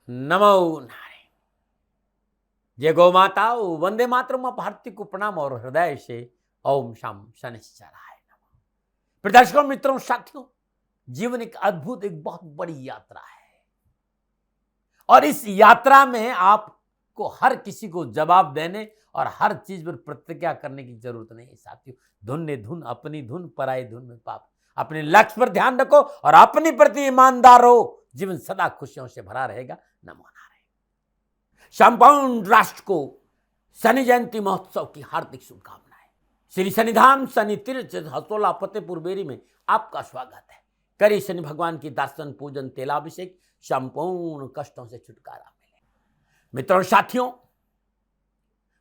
नमो नारायण। जय गौ माता, वंदे मातरम, भारती को प्रणाम और हृदय से ओम शाम शनिश्चराय नमः। प्रदर्शकों, मित्रों, साथियों, जीवन एक अद्भुत, एक बहुत बड़ी यात्रा है और इस यात्रा में आपको हर किसी को जवाब देने और हर चीज पर प्रतिक्रिया करने की जरूरत नहीं है। साथियों, धुन ने धुन, अपनी धुन पराई धुन में पाप। अपने लक्ष्य पर ध्यान रखो और अपनी प्रति ईमानदार हो। जीवन सदा खुशियों से भरा रहेगा। नमो नारायण। संपूर्ण राष्ट्र को शनि जयंती महोत्सव की हार्दिक शुभकामनाएं। श्री शनिधाम शनि तीर्थ हसोला फतेहपुर बेरी में आपका स्वागत है। करिए शनि भगवान की दर्शन, पूजन, तेलाभिषेक, संपूर्ण कष्टों से छुटकारा मिले। मित्रों, साथियों,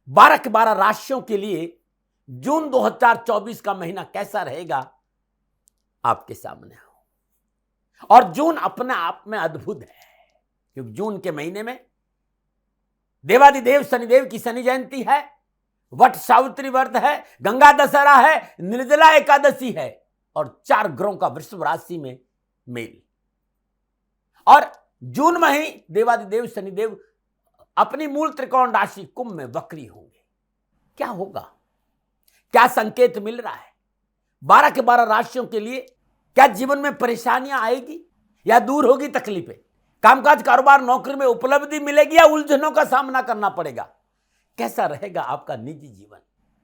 12 के 12 राशियों के लिए जून 2024 का महीना कैसा रहेगा आपके सामने हो। और जून अपने आप में अद्भुत है, क्योंकि जून के महीने में देवादिदेव शनिदेव की शनि जयंती है, वट सावित्री व्रत है, गंगा दशहरा है, निर्जला एकादशी है और 4 ग्रहों का वृषभ राशि में मेल। और जून में ही देवादिदेव शनिदेव अपनी मूल त्रिकोण राशि कुंभ में वक्री होंगे। क्या होगा, क्या संकेत मिल रहा है 12 के 12 राशियों के लिए? क्या जीवन में परेशानियां आएगी या दूर होगी तकलीफें? कामकाज, कारोबार, नौकरी में उपलब्धि मिलेगी या उलझनों का सामना करना पड़ेगा? कैसा रहेगा आपका निजी जीवन?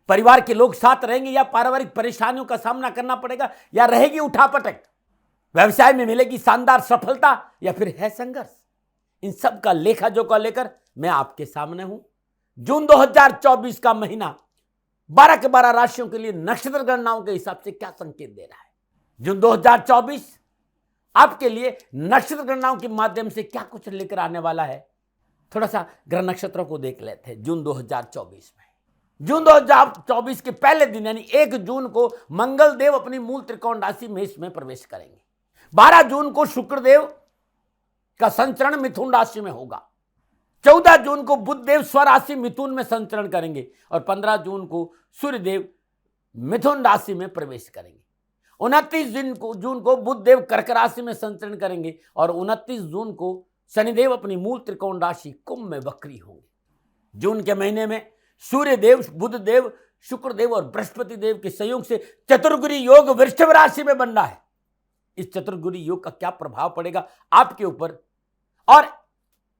परिवार के लोग साथ रहेंगे या पारिवारिक परेशानियों का सामना करना पड़ेगा या रहेगी उठापटक? व्यवसाय में मिलेगी शानदार सफलता या फिर है संघर्ष? इन सब का लेखा जोखा लेकर मैं आपके सामने हूं। जून 2024 का महीना 12 के 12 राशियों के लिए नक्षत्र गणनाओं के हिसाब से क्या संकेत दे रहा है? जून 2024 आपके लिए नक्षत्र गणनाओं के माध्यम से क्या कुछ लेकर आने वाला है? थोड़ा सा ग्रह नक्षत्रों को देख लेते हैं। जून 2024 में, जून 2024 के पहले दिन यानी 1 जून को मंगल देव अपनी मूल त्रिकोण राशि मेष में प्रवेश करेंगे। 12 जून को शुक्रदेव का संचरण मिथुन राशि में होगा। 14 जून को बुध देव स्वराशि मिथुन में संचरण करेंगे और 15 जून को सूर्यदेव मिथुन राशि में प्रवेश करेंगे। 29 जून को बुध देव कर्क राशि में संचरण करेंगे और 29 जून को शनिदेव अपनी मूल त्रिकोण राशि कुंभ में वक्री होंगे। जून के महीने में सूर्यदेव, बुध देव, शुक्रदेव और बृहस्पति देव के संयोग से चतुर्गुरी योग वृषभ राशि में बन रहा है। इस चतुर्गुरी योग का क्या प्रभाव पड़ेगा आपके ऊपर और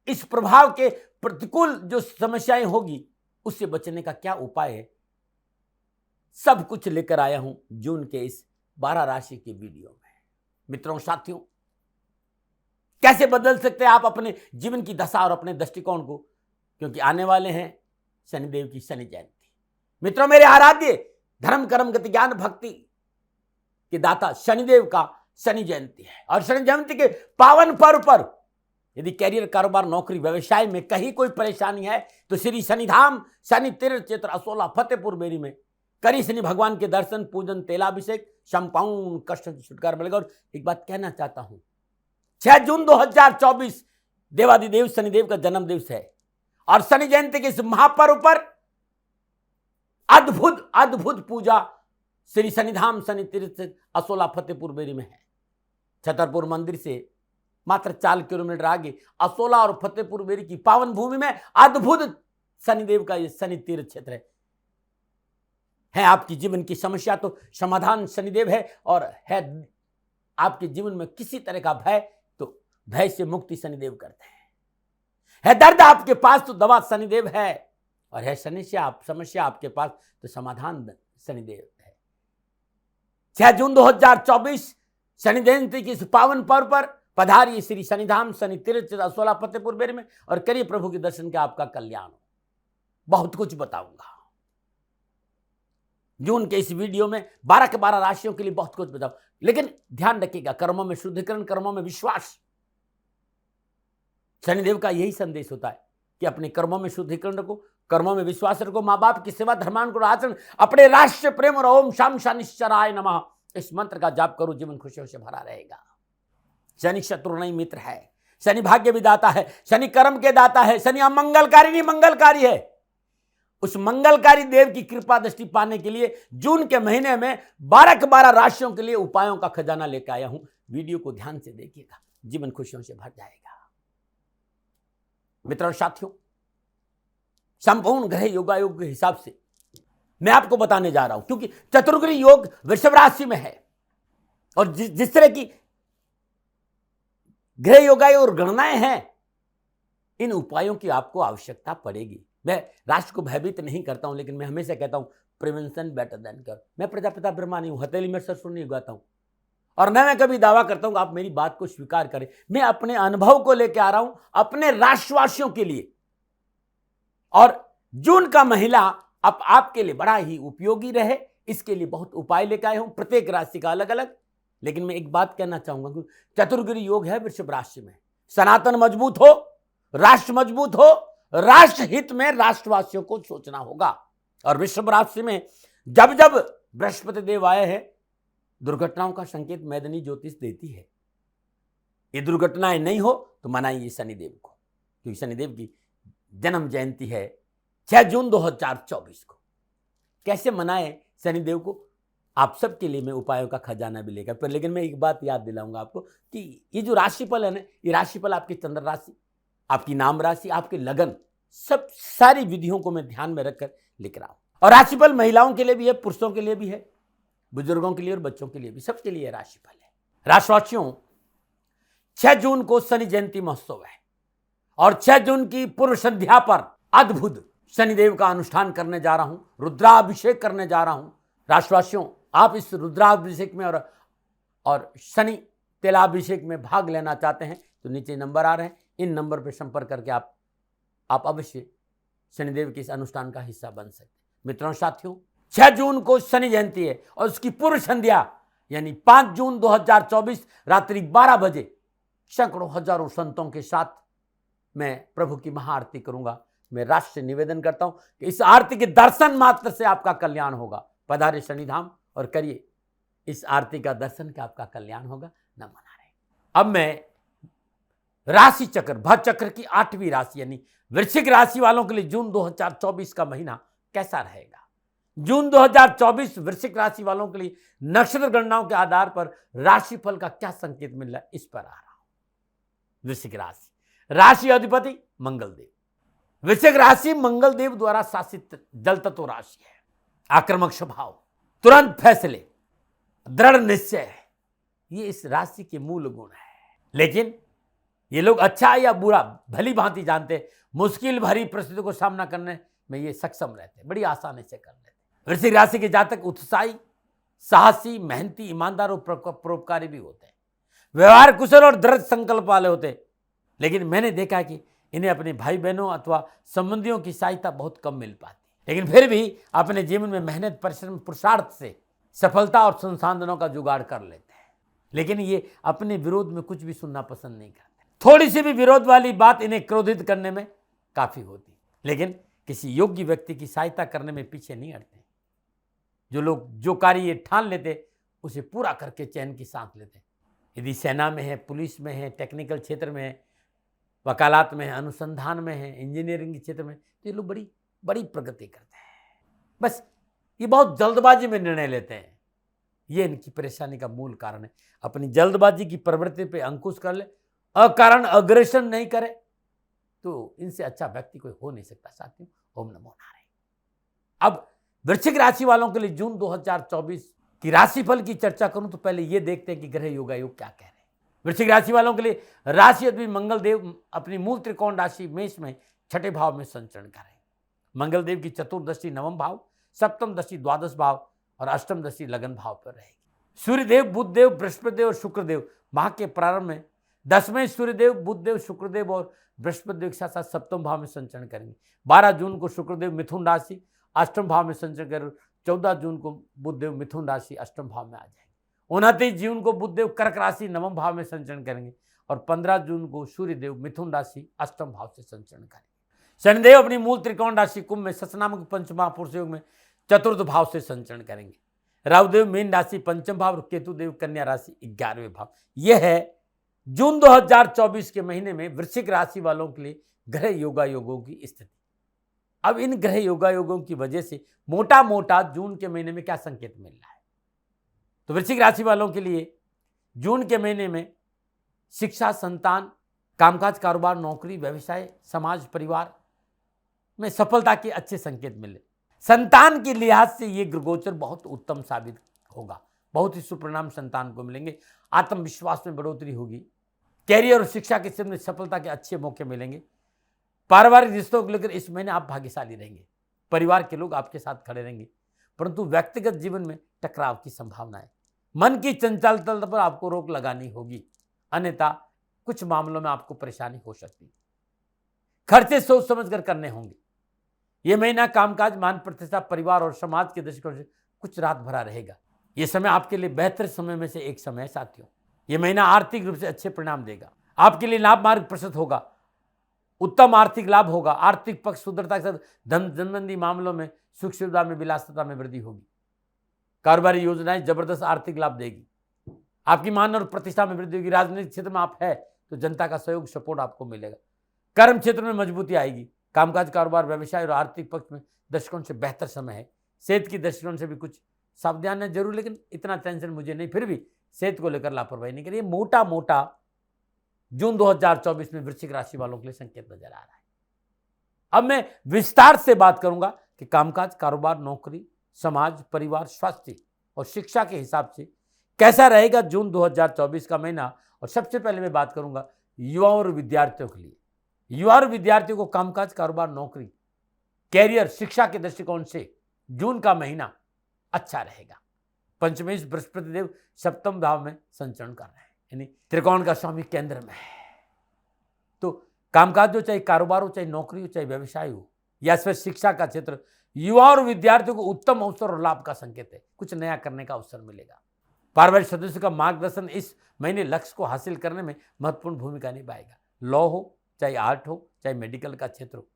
इस प्रभाव के प्रतिकूल जो समस्याएं होगी उससे बचने का क्या उपाय है, सब कुछ लेकर आया हूं जून के इस 12 राशि के वीडियो में। मित्रों, साथियों, कैसे बदल सकते हैं आप अपने जीवन की दशा और अपने दृष्टिकोण को, क्योंकि आने वाले हैं शनिदेव की शनि जयंती। मित्रों, मेरे आराध्य धर्म, कर्म, गति, ज्ञान, भक्ति के दाता शनिदेव का शनि जयंती है और शनि जयंती के पावन पर्व पर यदि कैरियर, कारोबार, नौकरी, व्यवसाय में कहीं कोई परेशानी है तो श्री शनिधाम शनि तीर्थ क्षेत्र असोला फतेहपुर बेरी में करिए शनि भगवान के दर्शन, पूजन, तेलाभिषेक, संपूर्ण कष्ट से छुटकारा मिलेगा। और एक बात कहना चाहता हूं, 6 जून 2024 देवादिदेव शनिदेव का जन्म दिवस है और शनि जयंती के इस महापर्व पर अद्भुत अद्भुत पूजा श्री शनिधाम शनि तीर्थ असोला फतेहपुर बेरी में है। छतरपुर मंदिर से मात्र 4 किलोमीटर आगे असोला और फतेहपुर बेरी की पावन भूमि में अद्भुत शनिदेव का यह शनि तीर्थ क्षेत्र है। आपकी जीवन की समस्या तो समाधान शनिदेव है और है आपके जीवन में किसी तरह का भय तो भय से मुक्ति शनिदेव करते हैं। है दर्द आपके पास तो दवा शनिदेव है और है समस्या आपके पास तो समाधान शनिदेव है। 6 जून 2024 शनि जयंती की इस पावन पर्व पर पधारिए श्री शनिधाम शनि तीर्थ असोला फतेहपुर बेरी में और करिए प्रभु के दर्शन के आपका कल्याण हो। बहुत कुछ बताऊंगा जून के इस वीडियो में 12 के 12 राशियों के लिए, बहुत कुछ बताऊं, लेकिन ध्यान रखिएगा कर्मों में शुद्धिकरण, कर्मों में विश्वास। शनिदेव का यही संदेश होता है कि अपने कर्मों में शुद्धिकरण रखो, कर्मों में विश्वास रखो, माँ बाप की सेवा, धर्मानुकूल आचरण, अपने राष्ट्र प्रेम और ओम शाम शनिश्चराय नमः इस मंत्र का जाप करो। जीवन खुशियों से भरा रहेगा। शनि शत्रु नहीं मित्र है, शनि भाग्य विदाता है, शनि कर्म के दाता है, शनि अमंगलकारी नहीं मंगलकारी है। उस मंगलकारी देव की कृपा दृष्टि पाने के लिए जून के महीने में 12 के 12 राशियों के लिए उपायों का खजाना लेकर आया हूं। वीडियो को ध्यान से देखिएगा, जीवन खुशियों से भर जाएगा। मित्रों और साथियों, संपूर्ण ग्रह योगायोग के हिसाब से मैं आपको बताने जा रहा हूं, क्योंकि चतुर्ग्रह योग वृषभ राशि में है और जिस तरह की ग्रह योगायोग और गणनाएं हैं, इन उपायों की आपको आवश्यकता पड़ेगी। मैं राष्ट्र को भयभीत नहीं करता हूं, लेकिन मैं हमेशा कहता हूं प्रिवेंशन बेटर देन क्योर। मैं प्रजापिता ब्रह्मा नहीं हूं, हथेली में सरसों नहीं उगाता हूं, और मैं कभी दावा करता हूं कि आप मेरी बात को स्वीकार करें। मैं अपने अनुभव को लेकर आ रहा हूं अपने राष्ट्रवासियों के लिए, और जून का महीना अब आपके लिए बड़ा ही उपयोगी रहे, इसके लिए बहुत उपाय लेकर आए हूं, प्रत्येक राशि का अलग अलग। लेकिन मैं एक बात कहना चाहूंगा कि चतुर्ग्रह योग है वृषभ राशि में, सनातन मजबूत हो, राष्ट्र मजबूत हो, राष्ट्र हित में राष्ट्रवासियों को सोचना होगा। और वृषभ राशि में जब जब बृहस्पति देव आए हैं, दुर्घटनाओं का संकेत मैदनी ज्योतिष देती है। ये दुर्घटनाएं नहीं हो तो मनाइए शनिदेव को, क्योंकि शनिदेव की जन्म जयंती है 6 जून 2024 को। कैसे मनाएं शनिदेव को, आप सबके लिए मैं उपायों का खजाना भी लेकर, पर लेकिन मैं एक बात याद दिलाऊंगा आपको कि ये जो राशिफल है ना, ये राशिफल आपकी चंद्र राशि, आपकी नाम राशि, आपके लगन, सब सारी विधियों को मैं ध्यान में रखकर लिख रहा हूं। और राशिफल महिलाओं के लिए भी है, पुरुषों के लिए भी है, बुजुर्गों के लिए और बच्चों के लिए भी, सबके लिए राशिफल है। राशिवासियों, 6 जून को शनि जयंती महोत्सव है और 6 जून की पूर्व संध्या पर अद्भुत शनिदेव का अनुष्ठान करने जा रहा हूं, रुद्राभिषेक करने जा रहा हूं। राशिवासियों, आप इस रुद्राभिषेक में और शनि तेलाभिषेक में भाग लेना चाहते हैं तो नीचे नंबर आ रहे हैं, इन नंबर पर संपर्क करके आप अवश्य शनिदेव के इस अनुष्ठान का हिस्सा बन सकते हैं। मित्रों साथियों, 6 जून को शनि जयंती है और उसकी पूर्व संध्या यानी 5 जून 2024 रात्रि 12 बजे सैकड़ों हजारों संतों के साथ मैं प्रभु की महाआरती करूंगा। मैं राष्ट्र से निवेदन करता हूं कि इस आरती के दर्शन मात्र से आपका कल्याण होगा। पधारे शनिधाम और करिए इस आरती का दर्शन कि आपका कल्याण होगा। नमन नारायण। अब मैं राशि चक्र, भचक्र की 8वीं राशि यानी वृश्चिक राशि वालों के लिए जून 2024 का महीना कैसा रहेगा। जून 2024 वृश्चिक राशि वालों के लिए नक्षत्र गणनाओं के आधार पर राशिफल का क्या संकेत मिल रहा है, इस पर आ रहा हूं। वृश्चिक राशि, राशि अधिपति मंगल देव। वृश्चिक राशि मंगल देव द्वारा शासित जल तत्व राशि है। आक्रामक स्वभाव, तुरंत फैसले, दृढ़ निश्चय, ये इस राशि के मूल गुण है। लेकिन ये लोग अच्छा या बुरा भली भांति जानते हैं, मुश्किल भरी परिस्थितियों को सामना करने में ये सक्षम रहते हैं, बड़ी आसानी से कर लेते हैं। वृश्चिक राशि के जातक उत्साही, साहसी, मेहनती, ईमानदार और परोपकारी भी होते हैं। व्यवहार कुशल और दृढ़ संकल्प वाले होते हैं। लेकिन मैंने देखा है कि इन्हें अपने भाई बहनों अथवा संबंधियों की सहायता बहुत कम मिल पाती, लेकिन फिर भी अपने जीवन में मेहनत, परिश्रम, पुरुषार्थ से सफलता और संसाधनों का जुगाड़ कर लेते हैं। लेकिन ये अपने विरोध में कुछ भी सुनना पसंद नहीं करते। थोड़ी सी भी विरोध वाली बात इन्हें क्रोधित करने में काफी होती, लेकिन किसी योग्य व्यक्ति की सहायता करने में पीछे नहीं हटते। जो लोग जो कार्य ये ठान लेते उसे पूरा करके चैन की सांस लेते। यदि सेना में है, पुलिस में है, टेक्निकल क्षेत्र में है, वकालत में है, अनुसंधान में है, इंजीनियरिंग के क्षेत्र में, तो ये लोग बड़ी बड़ी प्रगति करते हैं। बस ये बहुत जल्दबाजी में निर्णय लेते हैं, ये इनकी परेशानी का मूल कारण है। अपनी जल्दबाजी की प्रवृत्ति पे अंकुश कर ले, अकारण अग्रेशन नहीं करे, तो इनसे अच्छा व्यक्ति कोई हो नहीं सकता। साथियों, ओम नमो नारायण। अब वृश्चिक राशि वालों के लिए जून 2024 की राशिफल की चर्चा करूं तो पहले ये देखते हैं कि ग्रह योगायोग क्या कह रहे हैं। वृश्चिक राशि वालों के लिए राशि अधिपति मंगल देव अपनी मूल त्रिकोण राशि मेष में 6ठे भाव में संचरण करें। मंगल देव की चतुर्दशी 9वां भाव, सप्तम दृष्टि द्वादश भाव और अष्टम दृष्टि लगन भाव पर रहेगी। सूर्यदेव, बुधदेव, बृहस्पतिदेव और शुक्रदेव माह के प्रारंभ में 10वें सूर्यदेव, बुधदेव, शुक्रदेव और बृहस्पतिदेव के साथ साथ सप्तम भाव में संचरण करेंगे। 12 जून को शुक्रदेव मिथुन राशि अष्टम भाव में संचरण कर 14 जून को बुधदेव मिथुन राशि अष्टम भाव में आ जाएंगे। 29 जून को बुधदेव कर्क राशि 9वें भाव में संचरण करेंगे और 15 जून को सूर्यदेव मिथुन राशि अष्टम भाव से संचरण करेंगे। शनिदेव अपनी मूल त्रिकोण राशि कुंभ में सतनामक पंचमहापुरुष योग में चतुर्थ भाव से संचरण करेंगे। राहुदेव मीन राशि पंचम भाव और केतुदेव कन्या राशि 11वें भाव। यह है जून 2024 के महीने में वृश्चिक राशि वालों के लिए ग्रह योगायोगों की स्थिति। अब इन ग्रह योगायोगों की वजह से मोटा मोटा जून के महीने में क्या संकेत मिल रहा है, तो वृश्चिक राशि वालों के लिए जून के महीने में शिक्षा, संतान, कामकाज, कारोबार, नौकरी, व्यवसाय, समाज, परिवार में सफलता के अच्छे संकेत मिले। संतान के लिहाज से ये ग्रहगोचर बहुत उत्तम साबित होगा। बहुत ही सुपरिणाम संतान को मिलेंगे। आत्मविश्वास में बढ़ोतरी होगी। कैरियर और शिक्षा के क्षेत्र में सफलता के अच्छे मौके मिलेंगे। पारिवारिक रिश्तों को लेकर इस महीने आप भाग्यशाली रहेंगे। परिवार के लोग आपके साथ खड़े रहेंगे, परंतु व्यक्तिगत जीवन में टकराव की संभावना है। मन की चंचलता पर आपको रोक लगानी होगी, अन्यथा कुछ मामलों में आपको परेशानी हो सकती है। खर्चे सोच समझकर करने होंगे। यह महीना कामकाज, मान प्रतिष्ठा, परिवार और समाज के दृष्टिकोण से कुछ रात भरा रहेगा। यह समय आपके लिए बेहतर समय में से एक समय है साथियों। यह महीना आर्थिक रूप से अच्छे परिणाम देगा। आपके लिए लाभ मार्ग प्रशस्त होगा। उत्तम आर्थिक लाभ होगा। आर्थिक पक्ष सुदृढ़ता के साथ धन संबंधी मामलों में सुख सुविधा में, विलासिता में वृद्धि होगी। कारोबारी योजनाएं जबरदस्त आर्थिक लाभ देगी। आपकी मान और प्रतिष्ठा में वृद्धि होगी। राजनीतिक क्षेत्र में आप है तो जनता का सहयोग, सपोर्ट आपको मिलेगा। कर्म क्षेत्र में मजबूती आएगी। कामकाज, कारोबार, व्यवसाय और आर्थिक पक्ष में दृष्टिकोण से बेहतर समय है। सेहत की दृष्टिकोण से भी कुछ सावधान है जरूर, लेकिन इतना टेंशन मुझे नहीं। फिर भी सेहत को लेकर लापरवाही नहीं करिए। मोटा मोटा जून 2024 में वृश्चिक राशि वालों के लिए संकेत नजर आ रहा है। अब मैं विस्तार से बात करूंगा कि कामकाज, कारोबार, नौकरी, समाज, परिवार, स्वास्थ्य और शिक्षा के हिसाब से कैसा रहेगा जून 2024 का महीना। और सबसे पहले मैं बात करूंगा युवाओं और विद्यार्थियों के लिए। युवा और विद्यार्थियों को कामकाज, कारोबार, नौकरी, कैरियर, शिक्षा के दृष्टिकोण से जून का महीना अच्छा रहेगा। पंचमेश बृहस्पति देव सप्तम भाव में संचरण कर रहे हैं, यानी त्रिकोण का स्वामी केंद्र में है। तो कामकाज हो, चाहे कारोबार हो, चाहे नौकरी हो, चाहे व्यवसाय हो या फिर शिक्षा का क्षेत्र, युवा और विद्यार्थियों को उत्तम अवसर और लाभ का संकेत है। कुछ नया करने का अवसर मिलेगा। पारिवारिक सदस्यों का मार्गदर्शन इस महीने लक्ष्य को हासिल करने में महत्वपूर्ण भूमिका निभाएगा। लॉ हो, चाहे आर्ट हो, चाहे मेडिकल का क्षेत्र हो,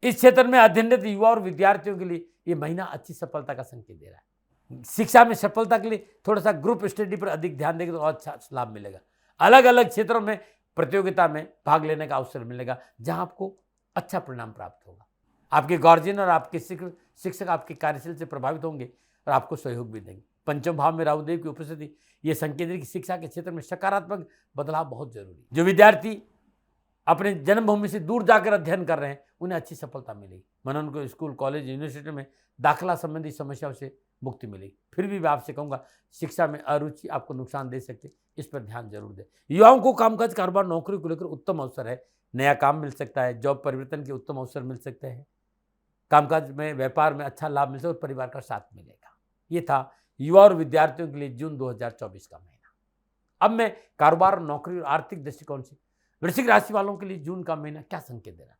इस क्षेत्र में अध्ययनरत युवा और विद्यार्थियों के लिए यह महीना अच्छी सफलता का संकेत दे रहा है। शिक्षा में सफलता के लिए थोड़ा सा ग्रुप स्टडी पर अधिक ध्यान देंगे तो अच्छा लाभ मिलेगा। अलग अलग क्षेत्रों में प्रतियोगिता में भाग लेने का अवसर मिलेगा, जहां आपको अच्छा परिणाम प्राप्त होगा। आपके गार्जियन और आपके शिक्षक आपके कार्यशैली से प्रभावित होंगे और आपको सहयोग भी देंगे। पंचम भाव में राहुदेव की उपस्थिति ये संकेत है कि शिक्षा के क्षेत्र में सकारात्मक बदलाव बहुत जरूरी है। जो विद्यार्थी अपने जन्मभूमि से दूर जाकर अध्ययन कर रहे हैं उन्हें अच्छी सफलता मिलेगी। मन उनको स्कूल, कॉलेज, यूनिवर्सिटी में दाखिला संबंधी समस्याओं से मुक्ति मिलेगी। फिर भी मैं आपसे कहूँगा, शिक्षा में अरुचि आपको नुकसान दे सकते, इस पर ध्यान जरूर दें। युवाओं को कामकाज, कारोबार, नौकरी को लेकर उत्तम अवसर है। नया काम मिल सकता है, जॉब परिवर्तन के उत्तम अवसर मिल सकते हैं। कामकाज में, व्यापार में अच्छा लाभ मिल सकता है और परिवार का साथ मिलेगा। ये था युवा और विद्यार्थियों के लिए जून 2024 का महीना। अब मैं कारोबार, नौकरी और आर्थिक दृष्टिकोण से वृश्चिक राशि वालों के लिए जून का महीना क्या संकेत दे रहा है।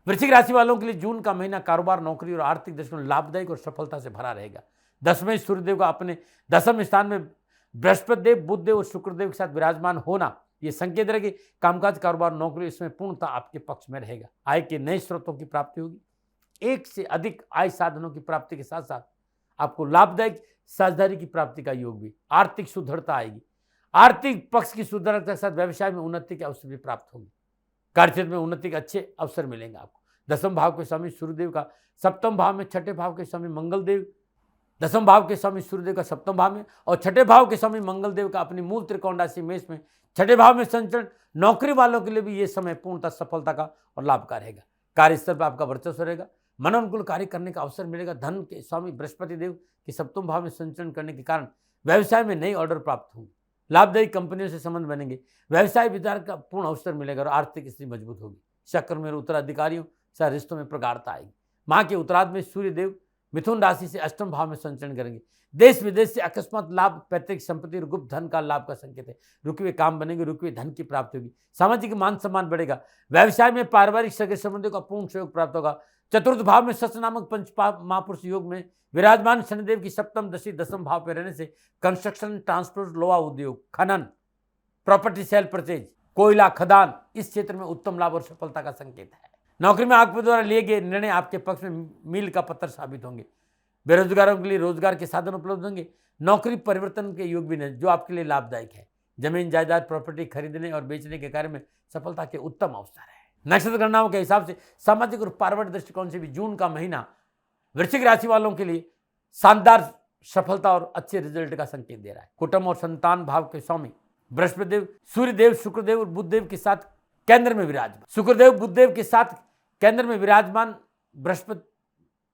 वृश्चिक राशि वालों के लिए जून का महीना कारोबार, नौकरी और आर्थिक दृष्टिकोण लाभदायक और सफलता से भरा रहेगा। दसवें सूर्यदेव का अपने दसम स्थान में बृहस्पति देव, बुध देव और शुक्रदेव के साथ विराजमान होना यह संकेत रहेगा कि कामकाज, कारोबार, नौकरी इसमें पूर्णतः आपके पक्ष में रहेगा। आय के नए स्रोतों की प्राप्ति होगी। एक से अधिक आय साधनों की प्राप्ति के साथ साथ आपको लाभदायक साझेदारी की प्राप्ति का योग भी। आर्थिक सुदृढ़ता आएगी। आर्थिक पक्ष की सुदृढ़ता के साथ व्यवसाय में उन्नति के अवसर भी प्राप्त होंगे। कार्यक्षेत्र में उन्नति के अच्छे अवसर मिलेंगे आपको। दसम भाव के स्वामी सूर्यदेव का सप्तम भाव में, छठे भाव के स्वामी मंगलदेव, दसम भाव के स्वामी सूर्यदेव का सप्तम भाव में और छठे भाव के स्वामी मंगलदेव का अपनी मूल त्रिकोण राशि मेष में छठे भाव में संचरण नौकरी वालों के लिए भी ये समय पूर्णतः सफलता का और लाभ का रहेगा। कार्यस्थल पर आपका वर्चस्व रहेगा। मनोनुकूल कार्य करने का अवसर मिलेगा। धन के स्वामी बृहस्पति देव के सप्तम भाव में संचरण करने के कारण व्यवसाय में नई ऑर्डर प्राप्त होंगे। लाभदायी कंपनियों से संबंध बनेंगे। व्यवसाय विचार का पूर्ण अवसर मिलेगा और आर्थिक स्थिति मजबूत होगी। शक्र में उत्तराधिकारियों से रिश्तों में प्रगाढ़ता आएगी। माह के उत्तरार्ध में सूर्यदेव मिथुन राशि से अष्टम भाव में संचरण करेंगे। देश विदेश से अकस्मात लाभ, पैतृक संपत्ति और गुप्त धन का लाभ का संकेत है। रुके हुए काम बनेंगे, रुके हुए धन की प्राप्ति होगी। सामाजिक मान सम्मान बढ़ेगा। व्यवसाय में पारिवारिक सगे संबंधियों का पूर्ण सहयोग प्राप्त होगा। चतुर्थ भाव में सच नामक पंच महापुरुष योग में विराजमान शनिदेव की सप्तम दशा दसम भाव पर रहने से कंस्ट्रक्शन, ट्रांसपोर्ट, लोहा उद्योग, खनन, प्रॉपर्टी सेल परचेज, कोयला, खदान, इस क्षेत्र में उत्तम लाभ और सफलता का संकेत है। नौकरी में आपके द्वारा लिए गए निर्णय आपके पक्ष में मील का पत्थर साबित होंगे। बेरोजगारों के लिए रोजगार के साधन उपलब्ध होंगे। नौकरी परिवर्तन के योग भी नहीं, जो आपके लिए लाभदायक है। जमीन, जायदाद, प्रॉपर्टी खरीदने और बेचने के कार्य में सफलता के उत्तम अवसर है। नक्षत्र गणनाओं के हिसाब से सामाजिक और पारिवारिक दृष्टिकोण से भी जून का महीना वृश्चिक राशि वालों के लिए शानदार सफलता और अच्छे रिजल्ट का संकेत दे रहा है। कुटुंब और संतान भाव के स्वामी बृहस्पति देव, सूर्यदेव, शुक्रदेव और बुधदेव के साथ केंद्र में विराजमान, शुक्रदेव बुधदेव के साथ केंद्र में विराजमान बृहस्पति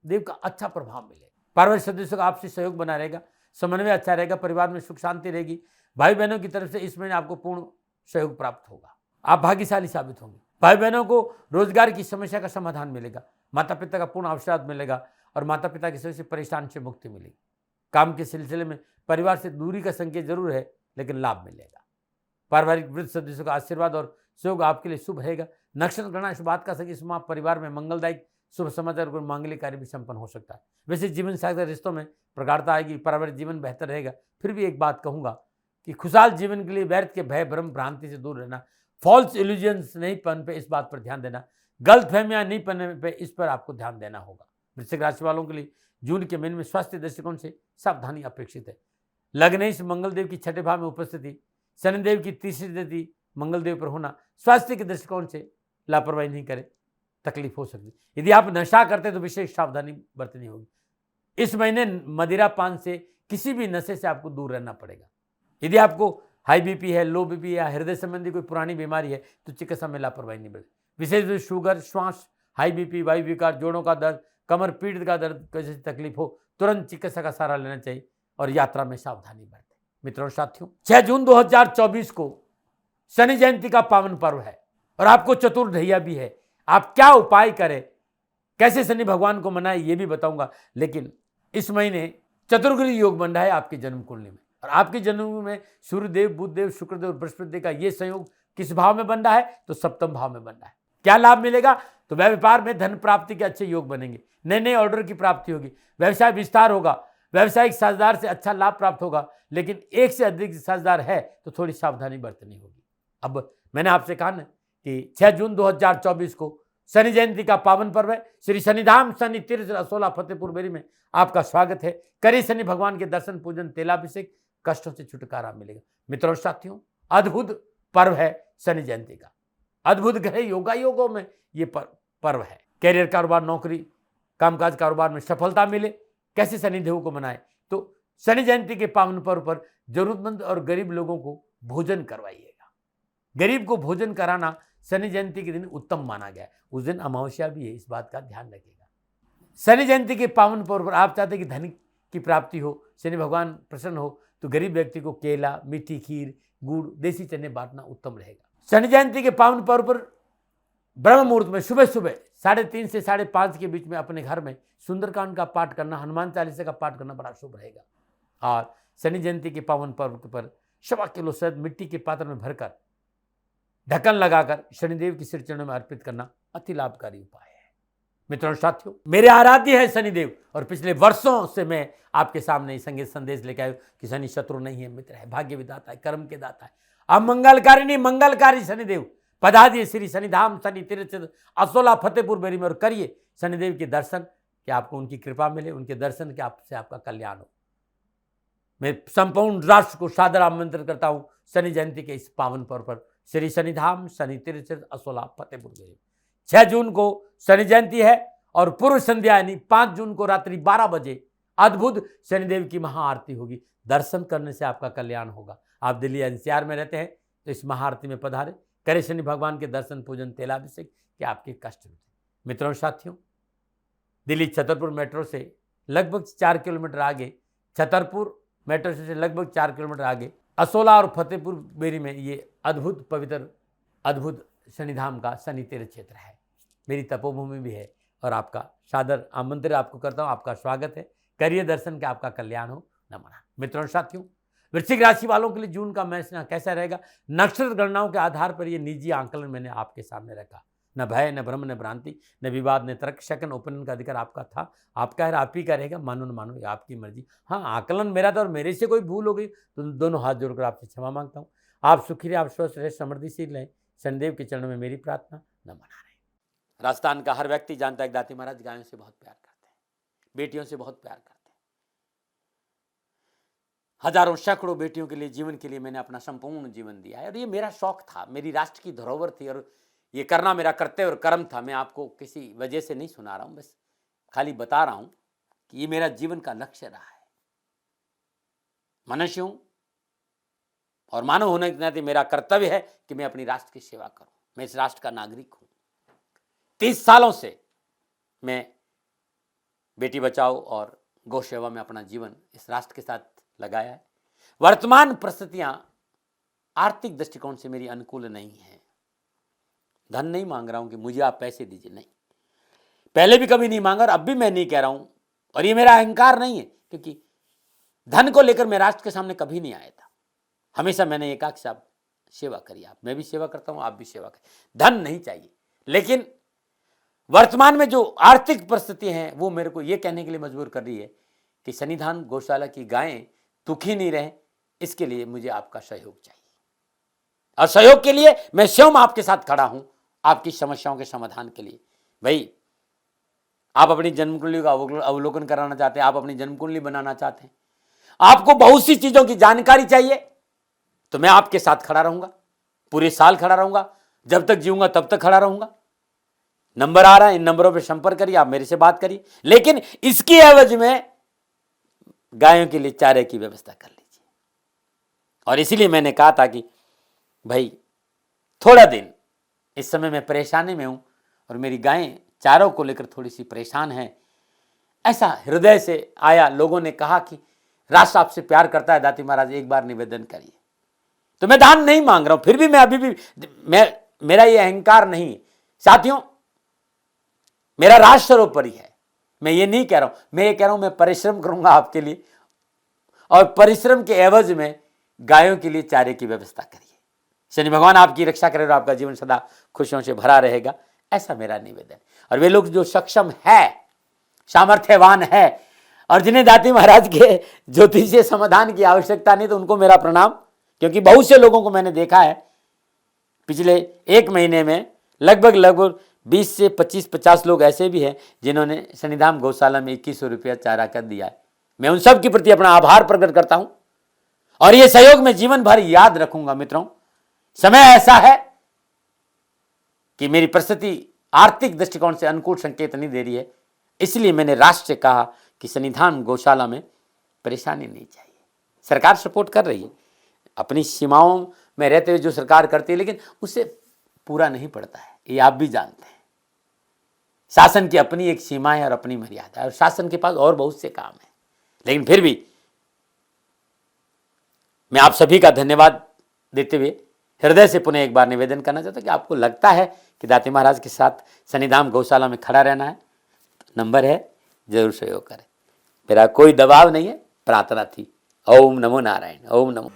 देव का अच्छा प्रभाव मिलेगा। पारिवारिक सदस्यों का आपसी सहयोग बना रहेगा, समन्वय अच्छा रहेगा, परिवार में सुख शांति रहेगी। भाई बहनों की तरफ से इस महीने आपको पूर्ण सहयोग प्राप्त होगा, आप भाग्यशाली साबित होंगे। भाई बहनों को रोजगार की समस्या का समाधान मिलेगा, माता पिता का पूर्ण आशीर्वाद मिलेगा और माता पिता की सबसे परेशान से मुक्ति मिलेगी। काम के सिलसिले में परिवार से दूरी का संकेत जरूर है, लेकिन लाभ मिलेगा। पारिवारिक वृद्ध सदस्यों का आशीर्वाद और सहयोग आपके लिए शुभ रहेगा। नक्षत्र गणना इस बात का सही इस माह परिवार में मंगलदायक शुभ समाचार और मांगलिक कार्य भी संपन्न हो सकता है। वैसे जीवन साथी रिश्तों में प्रगाढ़ता आएगी, पारिवारिक जीवन बेहतर रहेगा। फिर भी एक बात कहूंगा कि खुशहाल जीवन के लिए व्यर्थ के भय भ्रम भ्रांति से दूर रहना, फॉल्स इल्यूजन्स नहीं पन पे इस बात पर ध्यान देना, गलत फहमियां नहीं पनने पे इस पर आपको ध्यान देना होगा। वृश्चिक राशि वालों के लिए जून के महीने में स्वास्थ्य दृष्टिकोण से सावधानी अपेक्षित है। लग्न से मंगलदेव की छठे भाव में उपस्थिति, शनिदेव की तीसरी दृष्टि मंगलदेव पर होना, स्वास्थ्य के दृष्टिकोण से लापरवाही नहीं करें, तकलीफ हो सकती है। यदि आप नशा करते तो विशेष सावधानी बरतनी होगी। इस महीने मदिरा पान से किसी भी नशे से आपको दूर रहना पड़ेगा। यदि आपको हाई बीपी है, लो बीपी या हृदय संबंधी कोई पुरानी बीमारी है तो चिकित्सा में लापरवाही नहीं बरतें। विशेष रूप से शुगर, श्वास, हाई बीपी, वायु विकार, जोड़ों का दर्द, कमर पीठ का दर्द जैसी तकलीफ हो तुरंत चिकित्सा का सहारा लेना चाहिए और यात्रा में सावधानी बरतें। मित्रों साथियों, 6 जून 2024 को शनि जयंती का पावन पर्व है और आपको चतुर्दहिया भी है। आप क्या उपाय करें, कैसे शनि भगवान को मनाएं, ये भी बताऊंगा। लेकिन इस महीने चतुर्ग्रही योग बन रहा है आपकी जन्म कुंडली में और आपकी जन्म में सूर्यदेव, बुधदेव, शुक्रदेव और बृहस्पति का ये संयोग किस भाव में बन रहा है? तो सप्तम भाव में बन रहा है। क्या लाभ मिलेगा? तो व्यापार में धन प्राप्ति के अच्छे योग बनेंगे, नए नए ऑर्डर की प्राप्ति होगी, व्यवसाय विस्तार होगा, व्यावसायिक साझेदार से अच्छा लाभ प्राप्त होगा। लेकिन एक से अधिक साझेदार है तो थोड़ी सावधानी बरतनी होगी। अब मैंने आपसे कहा ना कि 6 जून 2024 को शनि जयंती का पावन पर्व है। श्री शनिधाम शनि तीर्थ असोला फतेहपुर बेरी में आपका स्वागत है। करिए शनि भगवान के दर्शन, पूजन, तेलाभिषेक, कष्टों से छुटकारा मिलेगा। मित्रों साथियों, अद्भुत पर्व है शनि जयंती का। अद्भुत ग्रह योगों में ये पर्व है। कैरियर, कारोबार, नौकरी, कामकाज, कारोबार में सफलता मिले, कैसे शनिदेव को मनाएं? तो शनि जयंती के पावन पर्व पर जरूरतमंद और गरीब लोगों को भोजन करवाइएगा। गरीब को भोजन कराना शनि जयंती के दिन उत्तम माना गया है। उस दिन अमावस्या भी है, इस बात का ध्यान रखिएगा। शनि जयंती के पावन पर्व पर आप चाहते हैं कि धन की प्राप्ति हो, शनि भगवान प्रसन्न हो, तो गरीब व्यक्ति को केला, मीठी खीर, गुड़, देसी चने बांटना उत्तम रहेगा। शनि जयंती के पावन पर्व पर ब्रह्म मुहूर्त में सुबह सुबह 3:30 से 5:30 के बीच में अपने घर में सुंदरकांड का पाठ करना, हनुमान चालीसा का पाठ करना बड़ा शुभ रहेगा। और शनि जयंती के पावन पर्व पर 1.25 किलो शहद मिट्टी के पात्र में भरकर ढक्कन लगाकर शनिदेव की सिर चरणों में अर्पित करना अति लाभकारी उपाय है। मित्रों साथियों, मेरे आराध्य है शनिदेव और पिछले वर्षों से मैं आपके सामने संगीत संदेश लेकर आया कि शनि शत्रु नहीं है, मित्र है, भाग्य विदाता है, कर्म के दाता है। अब मंगलकारी नहीं, मंगलकारी शनिदेव पधारिए श्री शनिधाम शनि तीर्थ असोला फतेहपुर बेरी में और करिए शनिदेव के दर्शन, कि आपको उनकी कृपा मिले, उनके दर्शन के आपसे आपका कल्याण हो। मैं संपूर्ण राष्ट्र को सादर आमंत्रित करता हूं शनि जयंती के इस पावन पर्व पर श्री शनिधाम शनि तीर्थ असोला फतेहपुर बेरी। 6 जून को शनि जयंती है और पूर्व संध्या यानी 5 जून को रात्रि 12 बजे अद्भुत शनिदेव की महाआरती होगी। दर्शन करने से आपका कल्याण होगा। आप दिल्ली एनसीआर में रहते हैं तो इस महाआरती में पधारे, करें शनि भगवान के दर्शन, पूजन, तेलाभिषेक, कि आपके कष्ट मिटे। मित्रों साथियों, दिल्ली छतरपुर मेट्रो से लगभग 4 किलोमीटर आगे, छतरपुर मेट्रो से लगभग 4 किलोमीटर आगे असोला और फतेहपुर बेरी में ये अद्भुत पवित्र अद्भुत शनिधाम का शनि तीर्थ क्षेत्र है। मेरी तपोभूमि भी है और आपका सादर आमंत्रित आपको करता हूँ। आपका स्वागत है, करिए दर्शन के आपका कल्याण हो। नमन। मित्रों साथियों, वृश्चिक राशि वालों के लिए जून का महीना कैसा रहेगा? नक्षत्र गणनाओं के आधार पर यह निजी आंकलन मैंने आपके सामने रखा। न भय, न भ्रम, न भ्रांति, न विवाद, न तर्क, शकन, ओपिनियन का अधिकार आपका था, आपका है, आप ही का रहेगा। मानो न मानो, ये आपकी मर्जी। हाँ, आकलन मेरा था और मेरे से कोई भूल हो गई तो दोनों हाथ जोड़कर आपसे क्षमा मांगता हूँ। आप सुखी रहे, आप स्वस्थ रहे, समृद्धिशील रहें, शनिदेव के चरणों में मेरी प्रार्थना। न मना रहे। राजस्थान का हर व्यक्ति जानता है दाती महाराज गायों से बहुत प्यार करते हैं, बेटियों से बहुत प्यार करते हैं। हजारों सैकड़ों बेटियों के लिए, जीवन के लिए मैंने अपना संपूर्ण जीवन दिया है और ये मेरा शौक था, मेरी राष्ट्र की धरोहर थी और ये करना मेरा कर्तव्य और कर्म था। मैं आपको किसी वजह से नहीं सुना रहा हूं, बस खाली बता रहा हूं कि ये मेरा जीवन का लक्ष्य रहा है। मनुष्य हूं और मानव होने के नाते मेरा कर्तव्य है कि मैं अपनी राष्ट्र की सेवा करूं। मैं इस राष्ट्र का नागरिक हूं। 30 सालों से मैं बेटी बचाओ और गौ सेवा में अपना जीवन इस राष्ट्र के साथ लगाया है। वर्तमान परिस्थितियां आर्थिक दृष्टिकोण से मेरी अनुकूल नहीं है। धन नहीं मांग रहा हूं कि मुझे आप पैसे दीजिए, नहीं, पहले भी कभी नहीं मांगा और अब भी मैं नहीं कह रहा हूं, और ये मेरा अहंकार नहीं है, क्योंकि धन को लेकर मैं राष्ट्र के सामने कभी नहीं आया था। हमेशा मैंने ये कहा कि साहब सेवा करिए, आप, मैं भी सेवा करता हूं, आप भी सेवा करें, धन नहीं चाहिए। लेकिन वर्तमान में जो आर्थिक परिस्थिति है वो मेरे को ये कहने के लिए मजबूर कर रही है कि सन्निधान गौशाला की गायें दुखी नहीं रहे, इसके लिए मुझे आपका सहयोग चाहिए, और सहयोग के लिए मैं स्वयं आपके साथ खड़ा हूं, आपकी समस्याओं के समाधान के लिए। भाई, आप अपनी जन्म कुंडली का अवलोकन कराना चाहते हैं, आप अपनी जन्म कुंडली बनाना चाहते हैं, आपको बहुत सी चीजों की जानकारी चाहिए, तो मैं आपके साथ खड़ा रहूंगा, पूरे साल खड़ा रहूंगा, जब तक जीऊंगा तब तक खड़ा रहूंगा। नंबर आ रहा है, इन नंबरों पर संपर्क करिए, आप मेरे से बात करिए, लेकिन इसकी एवज में गायों के लिए चारे की व्यवस्था कर लीजिए। और इसीलिए मैंने कहा था कि भाई थोड़ा दिन इस समय मैं परेशानी में हूं और मेरी गायें चारों को लेकर थोड़ी सी परेशान हैं, ऐसा हृदय से आया। लोगों ने कहा कि राष्ट्र आपसे प्यार करता है दाती महाराज, एक बार निवेदन करिए। तो मैं दान नहीं मांग रहा हूं, फिर भी मैं अभी भी मेरा ये अहंकार नहीं है साथियों, मेरा राष्ट्र सर्वोपरि है। मैं ये नहीं कह रहा हूं, मैं ये कह रहा हूं मैं परिश्रम करूंगा आपके लिए, और परिश्रम के एवज में गायों के लिए चारे की व्यवस्था करिए। शनि भगवान आपकी रक्षा करे और आपका जीवन सदा खुशियों से भरा रहेगा, ऐसा मेरा निवेदन। और वे लोग जो सक्षम है, सामर्थ्यवान है, और जिन्हें दाती महाराज के ज्योतिषीय समाधान की आवश्यकता नहीं, तो उनको मेरा प्रणाम, क्योंकि बहुत से लोगों को मैंने देखा है पिछले 1 महीने में लगभग 20 से 25-50 लोग ऐसे भी हैं जिन्होंने सन्निधान गौशाला में 2100 रुपया चारा कर दिया है। मैं उन सब के प्रति अपना आभार प्रकट करता हूं, और यह सहयोग मैं जीवन भर याद रखूंगा। मित्रों, समय ऐसा है कि मेरी परिस्थिति आर्थिक दृष्टिकोण से अनुकूल संकेत नहीं दे रही है, इसलिए मैंने राष्ट्र से कहा कि सन्निधान गौशाला में परेशानी नहीं चाहिए। सरकार सपोर्ट कर रही है, अपनी सीमाओं में रहते हुए जो सरकार करती है, लेकिन उससे पूरा नहीं पड़ता है, ये आप भी जानते हैं। शासन की अपनी एक सीमा है और अपनी मर्यादा है, और शासन के पास और बहुत से काम है। लेकिन फिर भी मैं आप सभी का धन्यवाद देते हुए हृदय से पुनः एक बार निवेदन करना चाहता हूं कि आपको लगता है कि दाती महाराज के साथ सन्निधान गौशाला में खड़ा रहना है, तो नंबर है, जरूर सहयोग करें। मेरा कोई दबाव नहीं है, प्रार्थना थी। ओम नमो नारायण। ओम नमो।